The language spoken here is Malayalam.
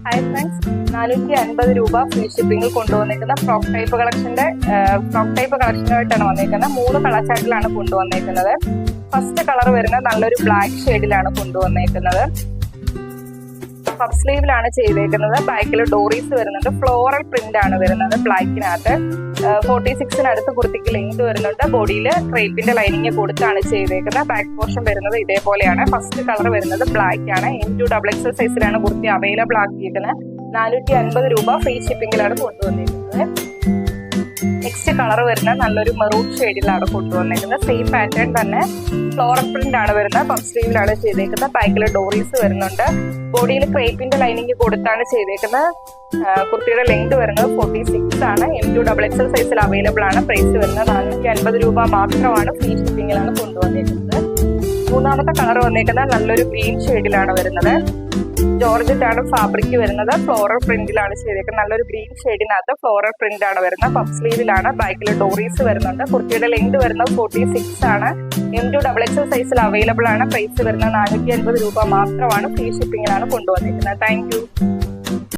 ഹായ് ഫ്രണ്ട്സ്, 450 രൂപ ഫ്രീ ഷിപ്പിംഗിൽ കൊണ്ടുവന്നിരിക്കുന്ന ഫ്രോക്ക് ടൈപ്പ് കളക്ഷനുമായിട്ടാണ് വന്നിരിക്കുന്നത്. 3 കളർ ചാർട്ടിലാണ് കൊണ്ടുവന്നിരിക്കുന്നത്. ഫസ്റ്റ് കളർ വരുന്നത് നല്ലൊരു ബ്ലാക്ക് ഷെയ്ഡിലാണ് കൊണ്ടുവന്നിരിക്കുന്നത്. പഫ് സ്ലീവിലാണ് ചെയ്തേക്കുന്നത്. ബാക്കിൽ ഡോറീസ് വരുന്നുണ്ട്. ഫ്ലോറൽ പ്രിന്റ് ആണ് വരുന്നത് ബ്ലാക്കിനകത്ത്. 46-നടുത്ത് കുർത്തിക്ക് ലെങ്ത് വരുന്നുണ്ട്. ബോഡിയിൽ ക്രേപ്പിന്റെ ലൈനിങ് കൊടുത്താണ് ചെയ്തേക്കുന്നത്. ബാക്ക് പോർഷൻ വരുന്നത് ഇതേപോലെയാണ്. ഫസ്റ്റ് കളർ വരുന്നത് ബ്ലാക്ക് ആണ്. M2XXL സൈസിലാണ് കുർത്തി അവൈലബിൾ ആക്കിയിരിക്കുന്നത്. 450 രൂപ ഫ്രീ ഷിപ്പിംഗിലാണ് കൊണ്ടുവന്നിരിക്കുന്നത്. നെക്സ്റ്റ് കളർ വരുന്നത് നല്ലൊരു മെറൂൺ ഷെയ്ഡിലാണ് കൊണ്ടുവന്നിരിക്കുന്നത്. സെയിം പാറ്റേൺ തന്നെ ഫ്ലോറൽ പ്രിന്റ് ആണ് വരുന്നത്. പഫ് സ്ലീവിലാണ് ചെയ്തേക്കുന്നത്. ബാക്കിൽ ഡോറീസ് വരുന്നുണ്ട്. ബോഡിയിൽ ക്രേപ്പിന്റെ ലൈനിങ് കൊടുത്താണ് ചെയ്തേക്കുന്നത്. കുർത്തിയുടെ ലെങ്ത് വരുന്നത് 46 ആണ്. M2XXL സൈസിൽ അവൈലബിൾ ആണ്. പ്രൈസ് വരുന്നത് 450 രൂപ മാത്രമാണ്. ഫ്രീ ഷിപ്പിംഗിലാണ് കൊണ്ടുവന്നിരിക്കുന്നത്. മൂന്നാമത്തെ കളർ വന്നിരിക്കുന്നത് നല്ലൊരു ഗ്രീൻ ഷെയ്ഡിലാണ് വരുന്നത്. ജോർജറ്റ് ആണ് ഫാബ്രിക് വരുന്നത്. ഫ്ലോറൽ പ്രിന്റിലാണ് ചെയ്തേക്കുന്നത്. നല്ലൊരു ഗ്രീൻ ഷെയ്ഡിനകത്ത് ഫ്ലോറൽ പ്രിന്റ് ആണ് വരുന്നത്. പഫ് സ്ലീവിലാണ്. ബാക്കിൽ ഡോറീസ് വരുന്നുണ്ട്. കുർത്തിയുടെ ലെങ്ത് വരുന്നത് 46 ആണ്. M2XXL സൈസിൽ അവൈലബിൾ ആണ്. പ്രൈസ് വരുന്നത് 450 രൂപ മാത്രമാണ്. ഫ്രീ ഷിപ്പിംഗിലാണ് കൊണ്ടുവന്നിരിക്കുന്നത്. Thank you.